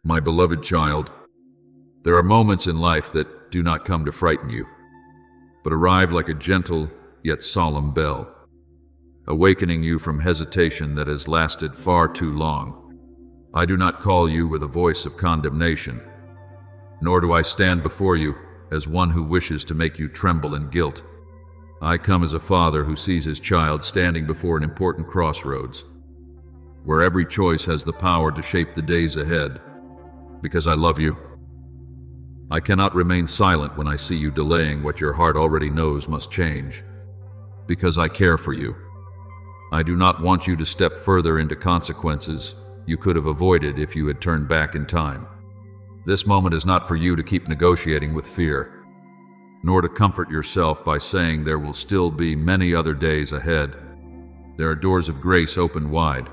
My beloved child, there are moments in life that do not come to frighten you, but arrive like a gentle yet solemn bell, awakening you from hesitation that has lasted far too long. I do not call you with a voice of condemnation, nor do I stand before you as one who wishes to make you tremble in guilt. I come as a father who sees his child standing before an important crossroads, where every choice has the power to shape the days ahead. Because I love you, I cannot remain silent when I see you delaying what your heart already knows must change. Because I care for you, I do not want you to step further into consequences you could have avoided if you had turned back in time. This moment is not for you to keep negotiating with fear, nor to comfort yourself by saying there will still be many other days ahead. There are doors of grace open wide,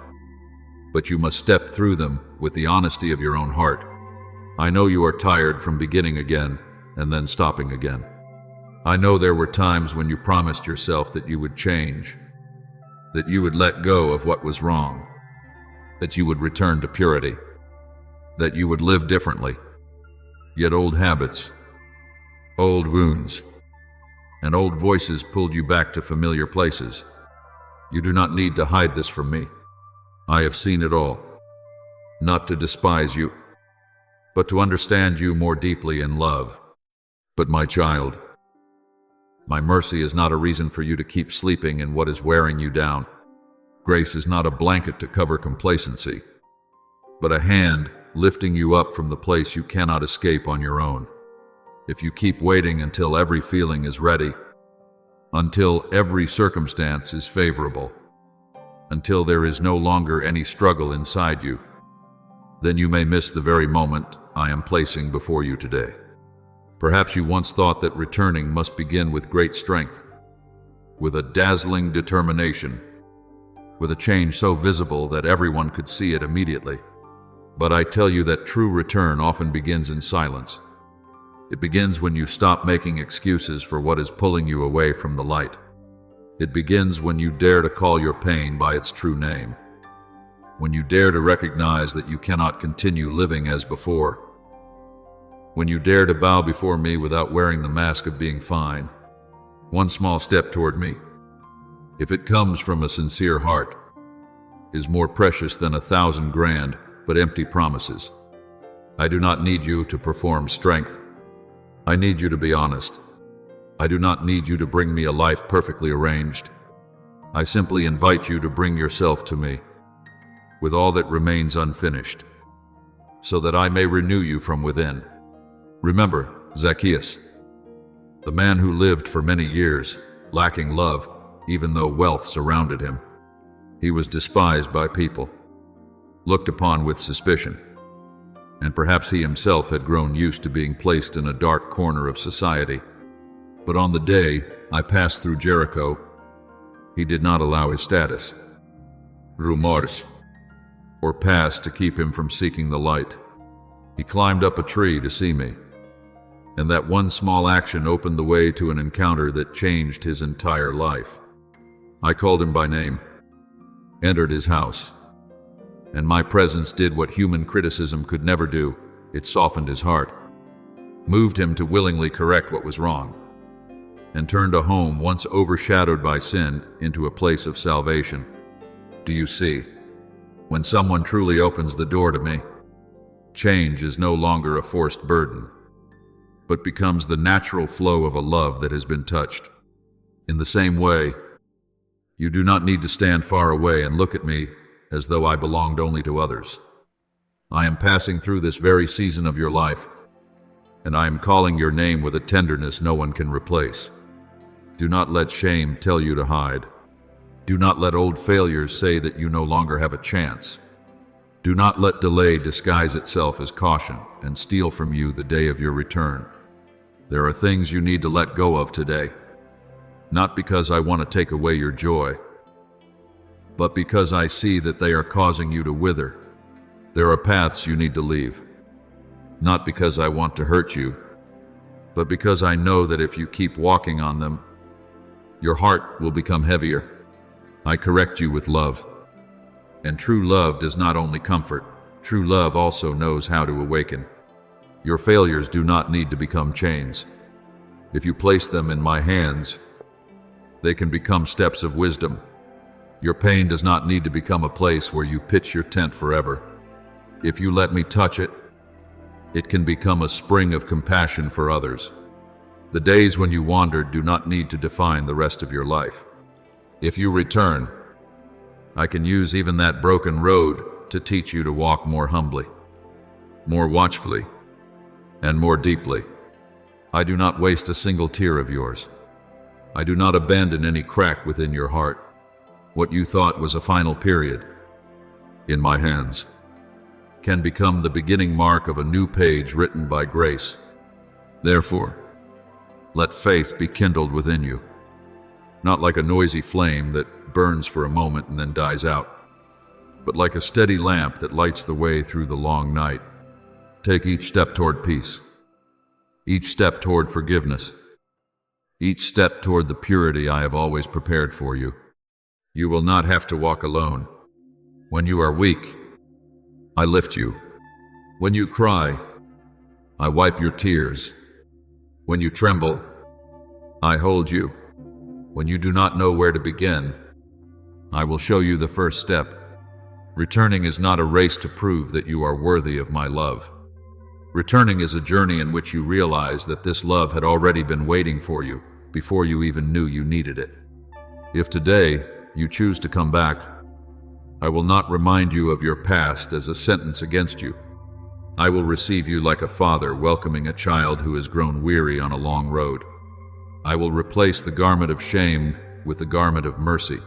but you must step through them with the honesty of your own heart. I know you are tired from beginning again and then stopping again. I know there were times when you promised yourself that you would change, that you would let go of what was wrong, that you would return to purity, that you would live differently. Yet old habits, old wounds, and old voices pulled you back to familiar places. You do not need to hide this from me. I have seen it all. Not to despise you, but to understand you more deeply in love. But my child, my mercy is not a reason for you to keep sleeping in what is wearing you down. Grace is not a blanket to cover complacency, but a hand lifting you up from the place you cannot escape on your own. If you keep waiting until every feeling is ready, until every circumstance is favorable, until there is no longer any struggle inside you, then you may miss the very moment I am placing before you today. Perhaps you once thought that returning must begin with great strength, with a dazzling determination, with a change so visible that everyone could see it immediately. But I tell you that true return often begins in silence. It begins when you stop making excuses for what is pulling you away from the light. It begins when you dare to call your pain by its true name, when you dare to recognize that you cannot continue living as before, when you dare to bow before me without wearing the mask of being fine. One small step toward me, if it comes from a sincere heart, is more precious than 1,000 grand but empty promises. I do not need you to perform strength. I need you to be honest. I do not need you to bring me a life perfectly arranged. I simply invite you to bring yourself to me, with all that remains unfinished, so that I may renew you from within. Remember Zacchaeus, the man who lived for many years, lacking love, even though wealth surrounded him. He was despised by people, looked upon with suspicion, and perhaps he himself had grown used to being placed in a dark corner of society. But on the day I passed through Jericho, he did not allow his status, rumors, or past to keep him from seeking the light. He climbed up a tree to see me, and that one small action opened the way to an encounter that changed his entire life. I called him by name, entered his house, and my presence did what human criticism could never do. It softened his heart, moved him to willingly correct what was wrong, and turned a home once overshadowed by sin into a place of salvation. Do you see? When someone truly opens the door to me, change is no longer a forced burden, but becomes the natural flow of a love that has been touched. In the same way, you do not need to stand far away and look at me as though I belonged only to others. I am passing through this very season of your life, and I am calling your name with a tenderness no one can replace. Do not let shame tell you to hide. Do not let old failures say that you no longer have a chance. Do not let delay disguise itself as caution and steal from you the day of your return. There are things you need to let go of today, not because I want to take away your joy, but because I see that they are causing you to wither. There are paths you need to leave, not because I want to hurt you, but because I know that if you keep walking on them, your heart will become heavier. I correct you with love, and true love does not only comfort, True love also knows how to awaken. Your failures do not need to become chains. If you place them in my hands, they can become steps of wisdom. Your pain does not need to become a place where you pitch your tent forever. If you let me touch it, it can become a spring of compassion for others. The days when you wandered do not need to define the rest of your life. If you return, I can use even that broken road to teach you to walk more humbly, more watchfully, and more deeply. I do not waste a single tear of yours. I do not abandon any crack within your heart. What you thought was a final period, in my hands, can become the beginning mark of a new page written by grace. Therefore, let faith be kindled within you, not like a noisy flame that burns for a moment and then dies out, but like a steady lamp that lights the way through the long night. Take each step toward peace, each step toward forgiveness, each step toward the purity I have always prepared for you. You will not have to walk alone. When you are weak, I lift you. When you cry, I wipe your tears. When you tremble, I hold you. When you do not know where to begin, I will show you the first step. Returning is not a race to prove that you are worthy of my love. Returning is a journey in which you realize that this love had already been waiting for you before you even knew you needed it. If today you choose to come back, I will not remind you of your past as a sentence against you. I will receive you like a father welcoming a child who has grown weary on a long road. I will replace the garment of shame with the garment of mercy.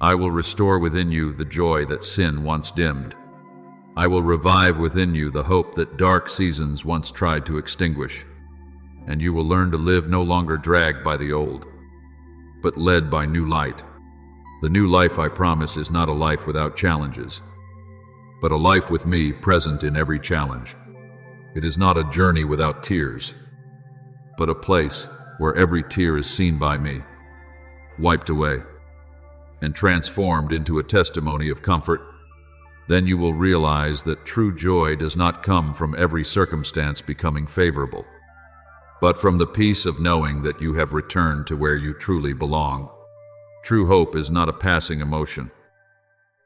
I will restore within you the joy that sin once dimmed. I will revive within you the hope that dark seasons once tried to extinguish. And you will learn to live no longer dragged by the old, but led by new light. The new life I promise is not a life without challenges, but a life with me present in every challenge. It is not a journey without tears, but a place where every tear is seen by me, wiped away, and transformed into a testimony of comfort. Then you will realize that true joy does not come from every circumstance becoming favorable, but from the peace of knowing that you have returned to where you truly belong. True hope is not a passing emotion,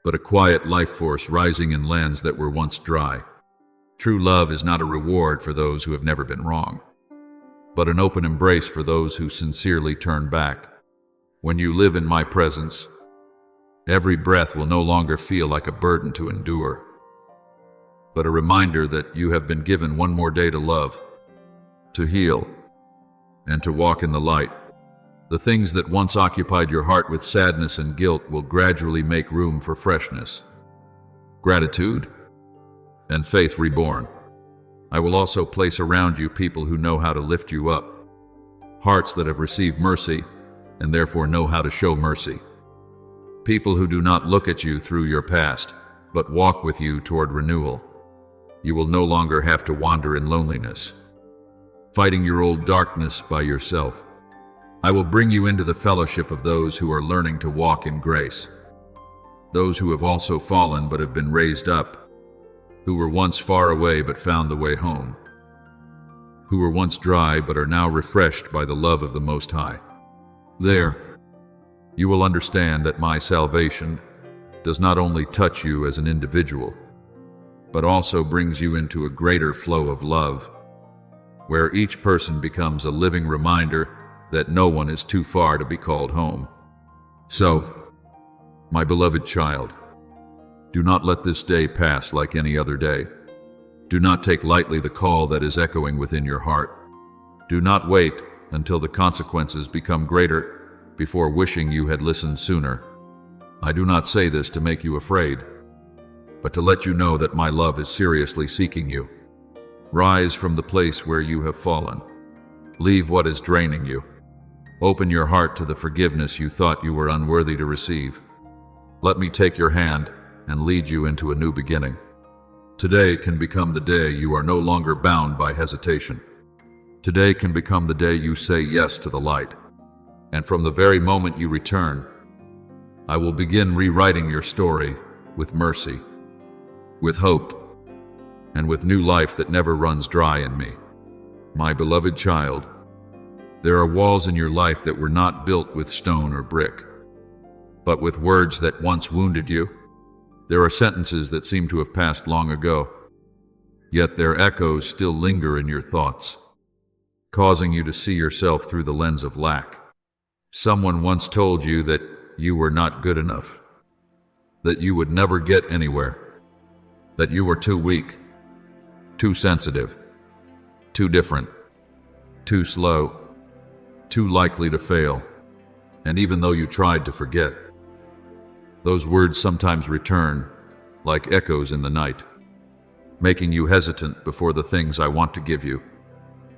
but a quiet life force rising in lands that were once dry. True love is not a reward for those who have never been wrong, but an open embrace for those who sincerely turn back. When you live in my presence, every breath will no longer feel like a burden to endure, but a reminder that you have been given one more day to love, to heal, and to walk in the light. The things that once occupied your heart with sadness and guilt will gradually make room for freshness, gratitude, and faith reborn. I will also place around you people who know how to lift you up, hearts that have received mercy and therefore know how to show mercy. People who do not look at you through your past, but walk with you toward renewal. You will no longer have to wander in loneliness, fighting your old darkness by yourself. I will bring you into the fellowship of those who are learning to walk in grace, those who have also fallen but have been raised up, who were once far away but found the way home, who were once dry but are now refreshed by the love of the Most High. There, you will understand that my salvation does not only touch you as an individual, but also brings you into a greater flow of love, where each person becomes a living reminder that no one is too far to be called home. So, my beloved child, do not let this day pass like any other day. Do not take lightly the call that is echoing within your heart. Do not wait until the consequences become greater before wishing you had listened sooner. I do not say this to make you afraid, but to let you know that my love is seriously seeking you. Rise from the place where you have fallen. Leave what is draining you. Open your heart to the forgiveness you thought you were unworthy to receive. Let me take your hand and lead you into a new beginning. Today can become the day you are no longer bound by hesitation. Today can become the day you say yes to the light. And from the very moment you return, I will begin rewriting your story with mercy, with hope, and with new life that never runs dry in me. My beloved child, there are walls in your life that were not built with stone or brick, but with words that once wounded you. There are sentences that seem to have passed long ago, yet their echoes still linger in your thoughts, causing you to see yourself through the lens of lack. Someone once told you that you were not good enough, that you would never get anywhere, that you were too weak, too sensitive, too different, too slow, too likely to fail. And even though you tried to forget, those words sometimes return like echoes in the night, making you hesitant before the things I want to give you.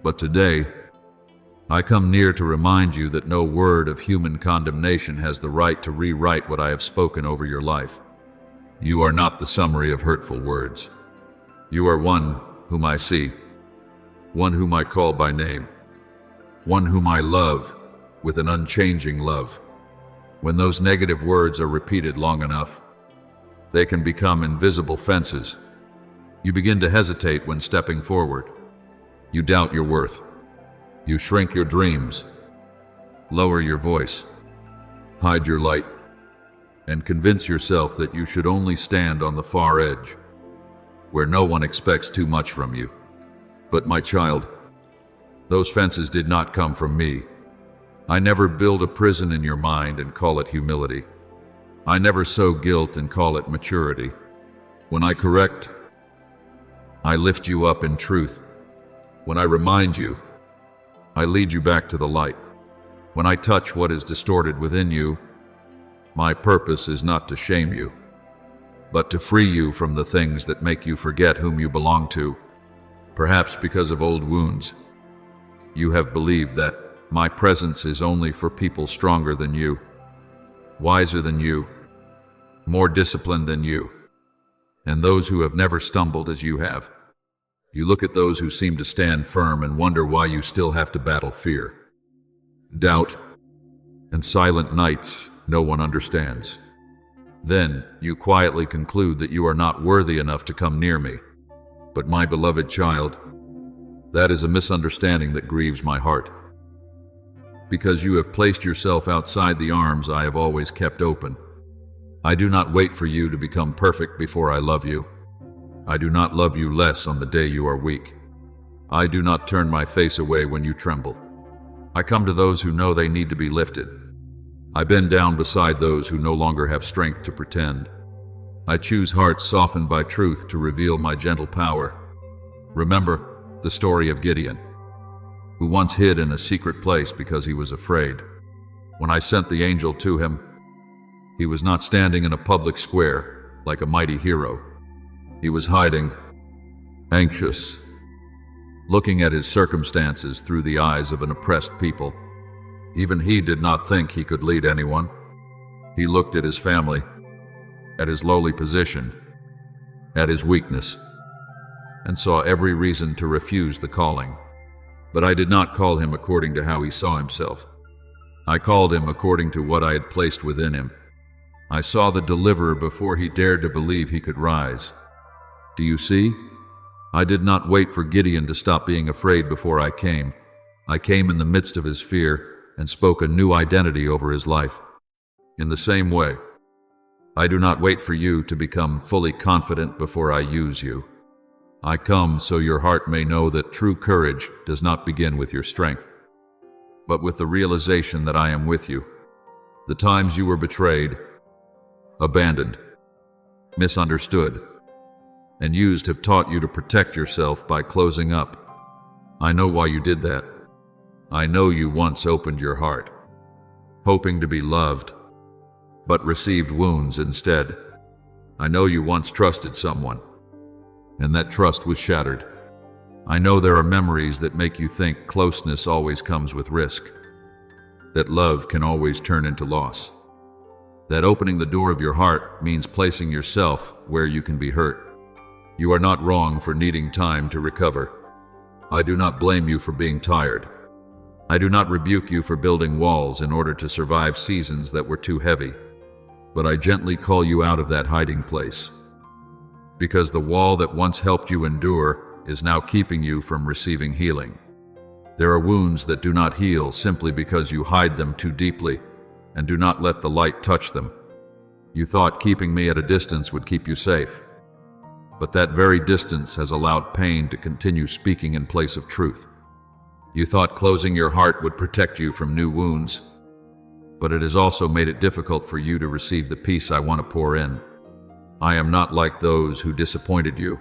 But today, I come near to remind you that no word of human condemnation has the right to rewrite what I have spoken over your life. You are not the summary of hurtful words. You are one whom I see, one whom I call by name, one whom I love with an unchanging love. When those negative words are repeated long enough, they can become invisible fences. You begin to hesitate when stepping forward. You doubt your worth. You shrink your dreams, lower your voice, hide your light, and convince yourself that you should only stand on the far edge, where no one expects too much from you. But my child, those fences did not come from me. I never build a prison in your mind and call it humility. I never sow guilt and call it maturity. When I correct, I lift you up in truth. When I remind you, I lead you back to the light. When I touch what is distorted within you, my purpose is not to shame you, but to free you from the things that make you forget whom you belong to. Perhaps because of old wounds, you have believed that my presence is only for people stronger than you, wiser than you, more disciplined than you, and those who have never stumbled as you have. You look at those who seem to stand firm and wonder why you still have to battle fear, doubt, and silent nights no one understands. Then you quietly conclude that you are not worthy enough to come near me. But my beloved child, that is a misunderstanding that grieves my heart, because you have placed yourself outside the arms I have always kept open. I do not wait for you to become perfect before I love you. I do not love you less on the day you are weak. I do not turn my face away when you tremble. I come to those who know they need to be lifted. I bend down beside those who no longer have strength to pretend. I choose hearts softened by truth to reveal my gentle power. Remember the story of Gideon, who once hid in a secret place because he was afraid. When I sent the angel to him, he was not standing in a public square like a mighty hero. He was hiding, anxious, looking at his circumstances through the eyes of an oppressed people. Even he did not think he could lead anyone. He looked at his family, at his lowly position, at his weakness, and saw every reason to refuse the calling. But I did not call him according to how he saw himself. I called him according to what I had placed within him. I saw the deliverer before he dared to believe he could rise. Do you see? I did not wait for Gideon to stop being afraid before I came. I came in the midst of his fear and spoke a new identity over his life. In the same way, I do not wait for you to become fully confident before I use you. I come so your heart may know that true courage does not begin with your strength, but with the realization that I am with you. The times you were betrayed, abandoned, misunderstood, and used have taught you to protect yourself by closing up. I know why you did that. I know you once opened your heart, hoping to be loved, but received wounds instead. I know you once trusted someone, and that trust was shattered. I know there are memories that make you think closeness always comes with risk, that love can always turn into loss, that opening the door of your heart means placing yourself where you can be hurt. You are not wrong for needing time to recover. I do not blame you for being tired. I do not rebuke you for building walls in order to survive seasons that were too heavy, but I gently call you out of that hiding place. because the wall that once helped you endure is now keeping you from receiving healing. There are wounds that do not heal simply because you hide them too deeply and do not let the light touch them. You thought keeping me at a distance would keep you safe, but that very distance has allowed pain to continue speaking in place of truth. You thought closing your heart would protect you from new wounds, but it has also made it difficult for you to receive the peace I want to pour in. I am not like those who disappointed you.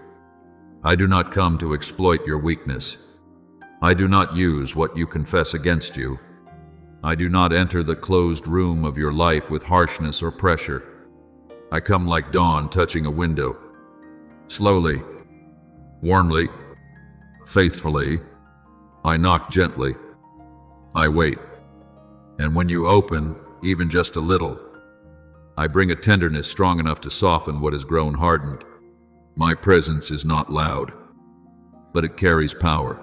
I do not come to exploit your weakness. I do not use what you confess against you. I do not enter the closed room of your life with harshness or pressure. I come like dawn touching a window. Slowly, warmly, faithfully, I knock gently. I wait. And when you open, even just a little, I bring a tenderness strong enough to soften what has grown hardened. My presence is not loud, but it carries power.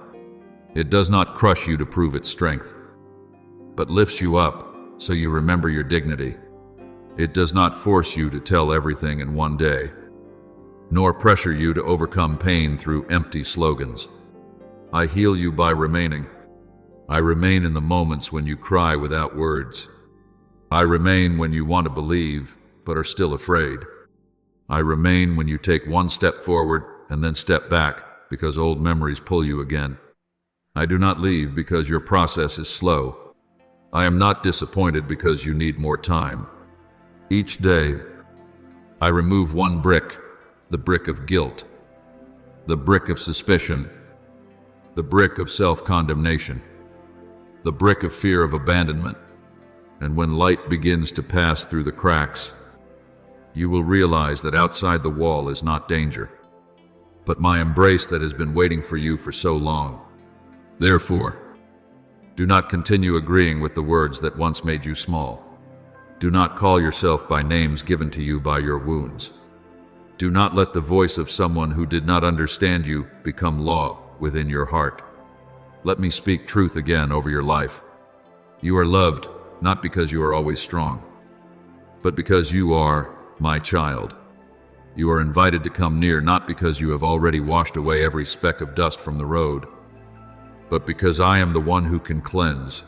It does not crush you to prove its strength, but lifts you up so you remember your dignity. It does not force you to tell everything in one day, nor pressure you to overcome pain through empty slogans. I heal you by remaining. I remain in the moments when you cry without words. I remain when you want to believe, but are still afraid. I remain when you take one step forward and then step back because old memories pull you again. I do not leave because your process is slow. I am not disappointed because you need more time. Each day, I remove one brick, the brick of guilt, the brick of suspicion, the brick of self-condemnation, the brick of fear of abandonment. And when light begins to pass through the cracks, you will realize that outside the wall is not danger, but my embrace that has been waiting for you for so long. Therefore, do not continue agreeing with the words that once made you small. Do not call yourself by names given to you by your wounds. Do not let the voice of someone who did not understand you become law within your heart. Let me speak truth again over your life. You are loved, not because you are always strong, but because you are my child. You are invited to come near not because you have already washed away every speck of dust from the road, but because I am the one who can cleanse,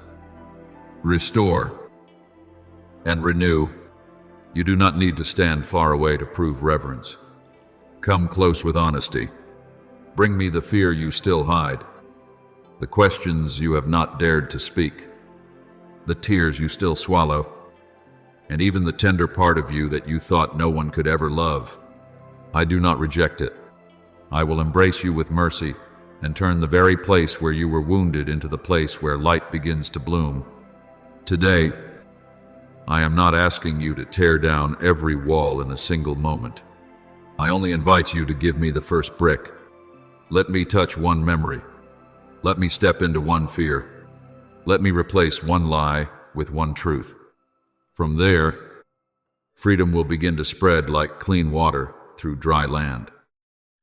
restore, and renew. You do not need to stand far away to prove reverence. Come close with honesty. Bring me the fear you still hide, the questions you have not dared to speak, the tears you still swallow, and even the tender part of you that you thought no one could ever love. I do not reject it. I will embrace you with mercy and turn the very place where you were wounded into the place where light begins to bloom. Today, I am not asking you to tear down every wall in a single moment. I only invite you to give me the first brick. Let me touch one memory. Let me step into one fear. Let me replace one lie with one truth. From there, freedom will begin to spread like clean water through dry land.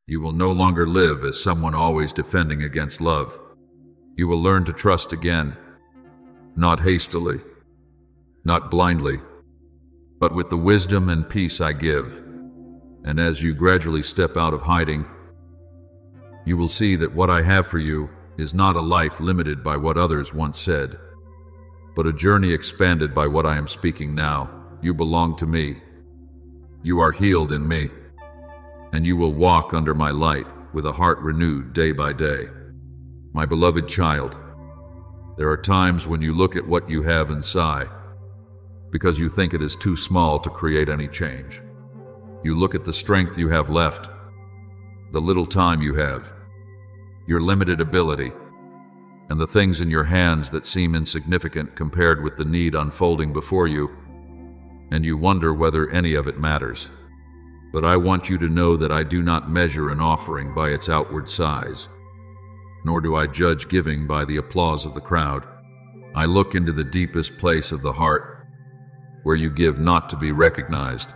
You will no longer live as someone always defending against love. You will learn to trust again, not hastily, not blindly, but with the wisdom and peace I give. And as you gradually step out of hiding, you will see that what I have for you is not a life limited by what others once said, but a journey expanded by what I am speaking now. You belong to me. You are healed in me, and you will walk under my light with a heart renewed day by day. My beloved child, there are times when you look at what you have and sigh, because you think it is too small to create any change. You look at the strength you have left, the little time you have, your limited ability, and the things in your hands that seem insignificant compared with the need unfolding before you, and you wonder whether any of it matters. But I want you to know that I do not measure an offering by its outward size, nor do I judge giving by the applause of the crowd. I look into the deepest place of the heart, where you give not to be recognized,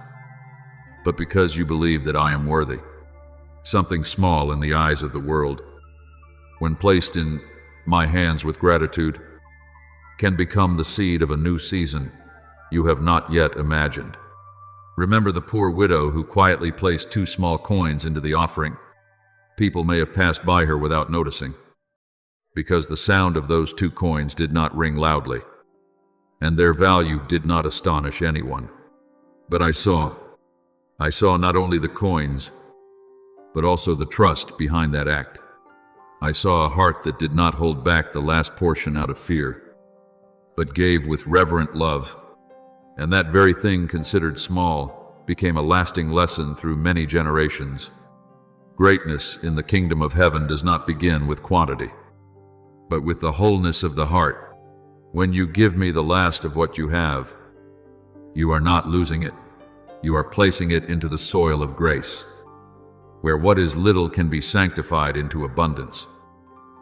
but because you believe that I am worthy. Something small in the eyes of the world, when placed in my hands with gratitude, can become the seed of a new season you have not yet imagined. Remember the poor widow who quietly placed 2 small coins into the offering. People may have passed by her without noticing, because the sound of those 2 coins did not ring loudly, and their value did not astonish anyone. But I saw not only the coins, but also the trust behind that act. I saw a heart that did not hold back the last portion out of fear, but gave with reverent love. And that very thing considered small became a lasting lesson through many generations. Greatness in the kingdom of heaven does not begin with quantity, but with the wholeness of the heart. When you give me the last of what you have, you are not losing it. You are placing it into the soil of grace, where what is little can be sanctified into abundance.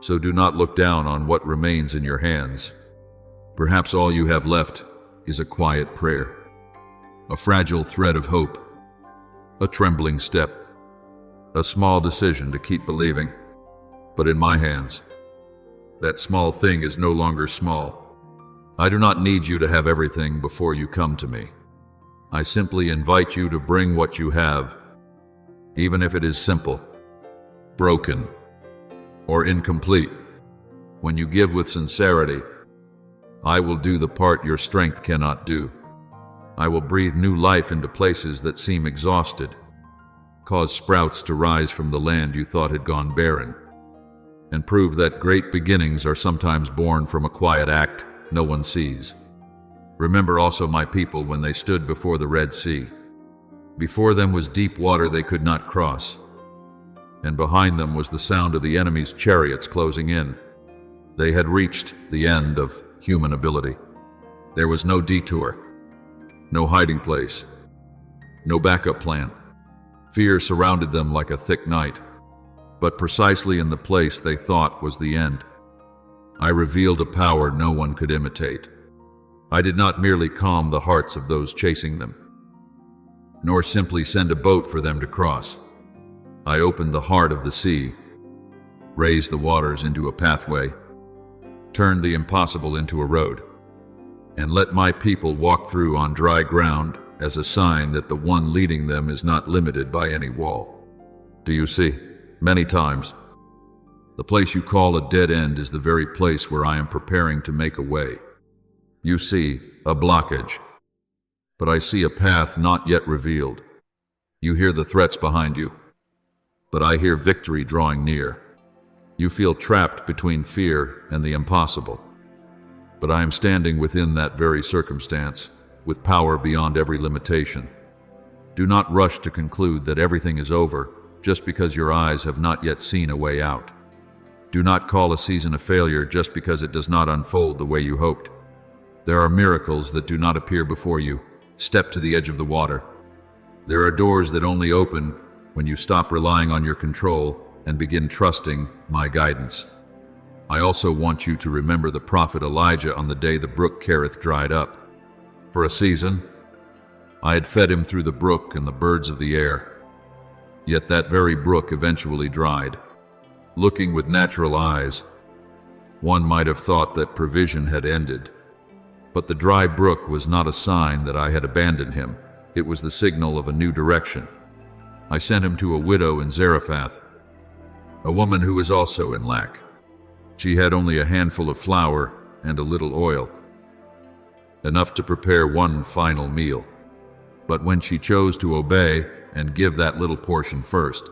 So do not look down on what remains in your hands. Perhaps all you have left is a quiet prayer, a fragile thread of hope, a trembling step, a small decision to keep believing. But in my hands, that small thing is no longer small. I do not need you to have everything before you come to me. I simply invite you to bring what you have, even if it is simple, broken, or incomplete. When you give with sincerity, I will do the part your strength cannot do. I will breathe new life into places that seem exhausted, cause sprouts to rise from the land you thought had gone barren, and prove that great beginnings are sometimes born from a quiet act no one sees. Remember also my people when they stood before the Red Sea. Before them was deep water they could not cross, and behind them was the sound of the enemy's chariots closing in. They had reached the end of human ability. There was no detour, no hiding place, no backup plan. Fear surrounded them like a thick night, but precisely in the place they thought was the end, I revealed a power no one could imitate. I did not merely calm the hearts of those chasing them, nor simply send a boat for them to cross. I opened the heart of the sea, raised the waters into a pathway, turned the impossible into a road, and let my people walk through on dry ground as a sign that the one leading them is not limited by any wall. Do you see? Many times, the place you call a dead end is the very place where I am preparing to make a way. You see a blockage, but I see a path not yet revealed. You hear the threats behind you, but I hear victory drawing near. You feel trapped between fear and the impossible, but I am standing within that very circumstance, with power beyond every limitation. Do not rush to conclude that everything is over just because your eyes have not yet seen a way out. Do not call a season a failure just because it does not unfold the way you hoped. There are miracles that do not appear before you. Step to the edge of the water. There are doors that only open when you stop relying on your control and begin trusting my guidance. I also want you to remember the prophet Elijah on the day the brook Kerith dried up. For a season, I had fed him through the brook and the birds of the air. Yet that very brook eventually dried. Looking with natural eyes, one might have thought that provision had ended. But the dry brook was not a sign that I had abandoned him. It was the signal of a new direction. I sent him to a widow in Zarephath, a woman who was also in lack. She had only a handful of flour and a little oil, enough to prepare one final meal. But when she chose to obey and give that little portion first,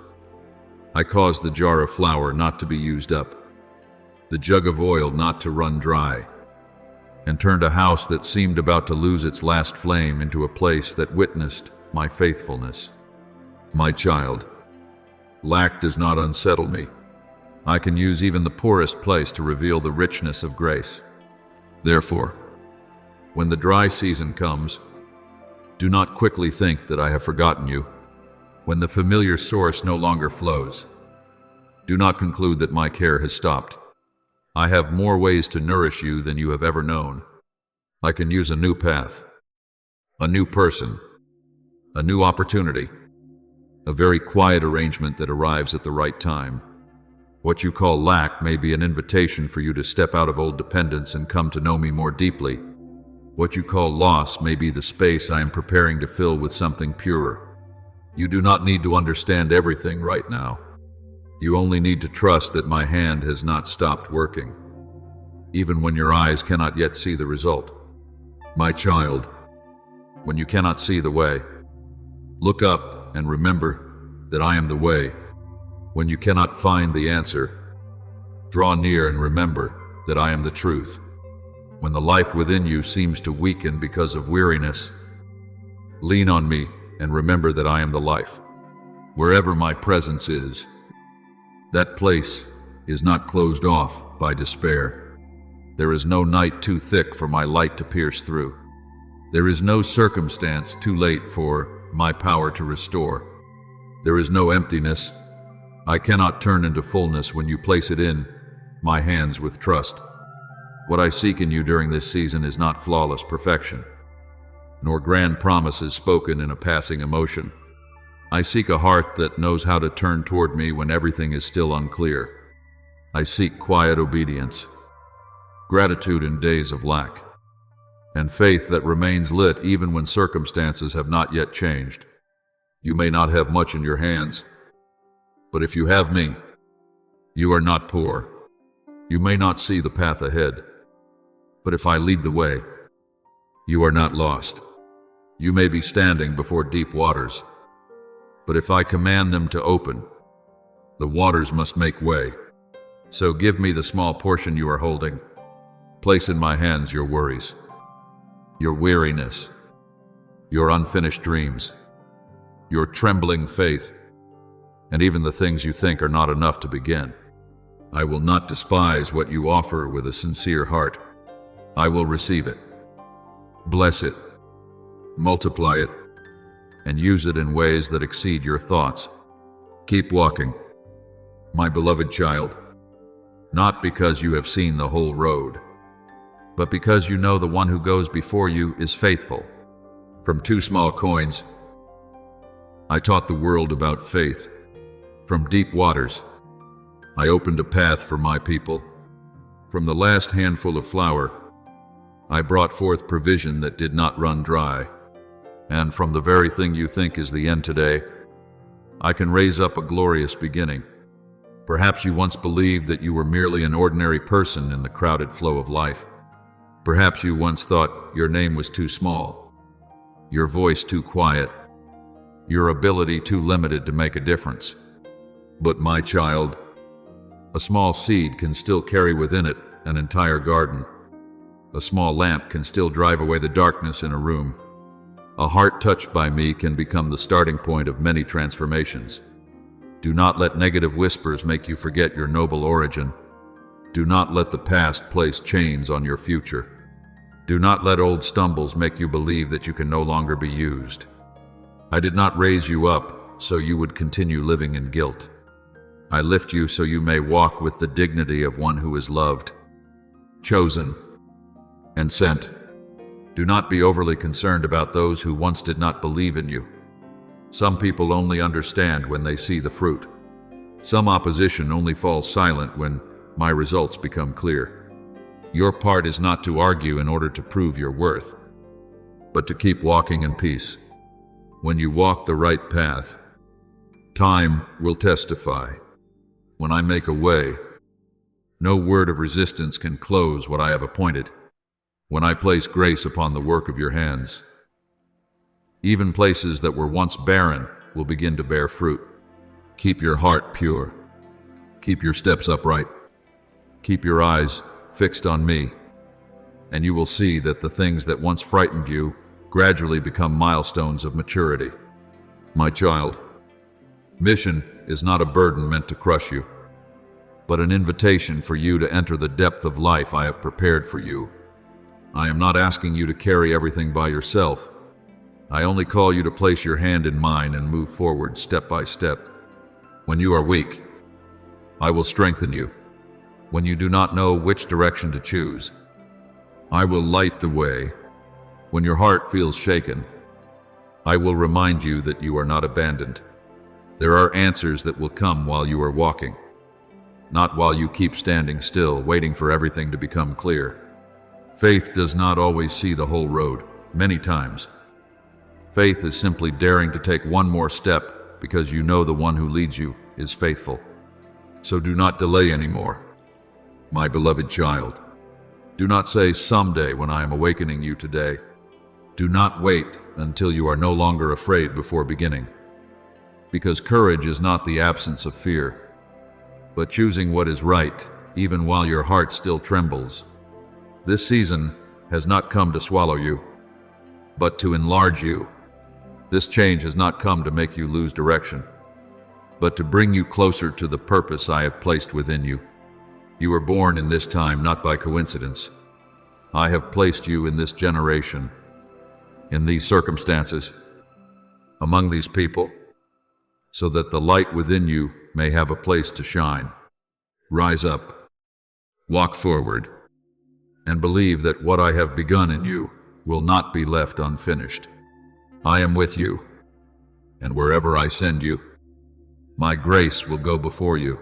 I caused the jar of flour not to be used up, the jug of oil not to run dry, and turned a house that seemed about to lose its last flame into a place that witnessed my faithfulness. My child, lack does not unsettle me. I can use even the poorest place to reveal the richness of grace. Therefore, when the dry season comes, do not quickly think that I have forgotten you. When the familiar source no longer flows, do not conclude that my care has stopped. I have more ways to nourish you than you have ever known. I can use a new path, a new person, a new opportunity, a very quiet arrangement that arrives at the right time. What you call lack may be an invitation for you to step out of old dependence and come to know me more deeply. What you call loss may be the space I am preparing to fill with something purer. You do not need to understand everything right now. You only need to trust that my hand has not stopped working, even when your eyes cannot yet see the result. My child, when you cannot see the way, look up and remember that I am the way. When you cannot find the answer, draw near and remember that I am the truth. When the life within you seems to weaken because of weariness, lean on me and remember that I am the life. Wherever my presence is, that place is not closed off by despair. There is no night too thick for my light to pierce through. There is no circumstance too late for my power to restore. There is no emptiness I cannot turn into fullness when you place it in my hands with trust. What I seek in you during this season is not flawless perfection, nor grand promises spoken in a passing emotion. I seek a heart that knows how to turn toward me when everything is still unclear. I seek quiet obedience, gratitude in days of lack, and faith that remains lit even when circumstances have not yet changed. You may not have much in your hands, but if you have me, you are not poor. You may not see the path ahead, but if I lead the way, you are not lost. You may be standing before deep waters, but if I command them to open, the waters must make way. So give me the small portion you are holding. Place in my hands your worries, your weariness, your unfinished dreams, your trembling faith, and even the things you think are not enough to begin. I will not despise what you offer with a sincere heart. I will receive it, bless it, multiply it, and use it in ways that exceed your thoughts. Keep walking, my beloved child, not because you have seen the whole road, but because you know the one who goes before you is faithful. From 2 small coins, I taught the world about faith. From deep waters, I opened a path for my people. From the last handful of flour, I brought forth provision that did not run dry. And from the very thing you think is the end today, I can raise up a glorious beginning. Perhaps you once believed that you were merely an ordinary person in the crowded flow of life. Perhaps you once thought your name was too small, your voice too quiet, your ability too limited to make a difference. But my child, a small seed can still carry within it an entire garden. A small lamp can still drive away the darkness in a room. A heart touched by me can become the starting point of many transformations. Do not let negative whispers make you forget your noble origin. Do not let the past place chains on your future. Do not let old stumbles make you believe that you can no longer be used. I did not raise you up so you would continue living in guilt. I lift you so you may walk with the dignity of one who is loved, chosen, and sent. Do not be overly concerned about those who once did not believe in you. Some people only understand when they see the fruit. Some opposition only falls silent when my results become clear. Your part is not to argue in order to prove your worth, but to keep walking in peace. When you walk the right path, time will testify. When I make a way, no word of resistance can close what I have appointed. When I place grace upon the work of your hands, even places that were once barren will begin to bear fruit. Keep your heart pure. Keep your steps upright. Keep your eyes fixed on me, and you will see that the things that once frightened you gradually become milestones of maturity. My child, mission is not a burden meant to crush you, but an invitation for you to enter the depth of life I have prepared for you. I am not asking you to carry everything by yourself. I only call you to place your hand in mine and move forward step by step. When you are weak, I will strengthen you. When you do not know which direction to choose, I will light the way. When your heart feels shaken, I will remind you that you are not abandoned. There are answers that will come while you are walking, not while you keep standing still, waiting for everything to become clear. Faith does not always see the whole road. Many times, faith is simply daring to take one more step because you know the one who leads you is faithful. So do not delay anymore, my beloved child. Do not say someday when I am awakening you today. Do not wait until you are no longer afraid before beginning. Because courage is not the absence of fear, but choosing what is right, even while your heart still trembles. This season has not come to swallow you, but to enlarge you. This change has not come to make you lose direction, but to bring you closer to the purpose I have placed within you. You were born in this time not by coincidence. I have placed you in this generation, in these circumstances, among these people, so that the light within you may have a place to shine. Rise up, walk forward, and believe that what I have begun in you will not be left unfinished. I am with you, and wherever I send you, my grace will go before you.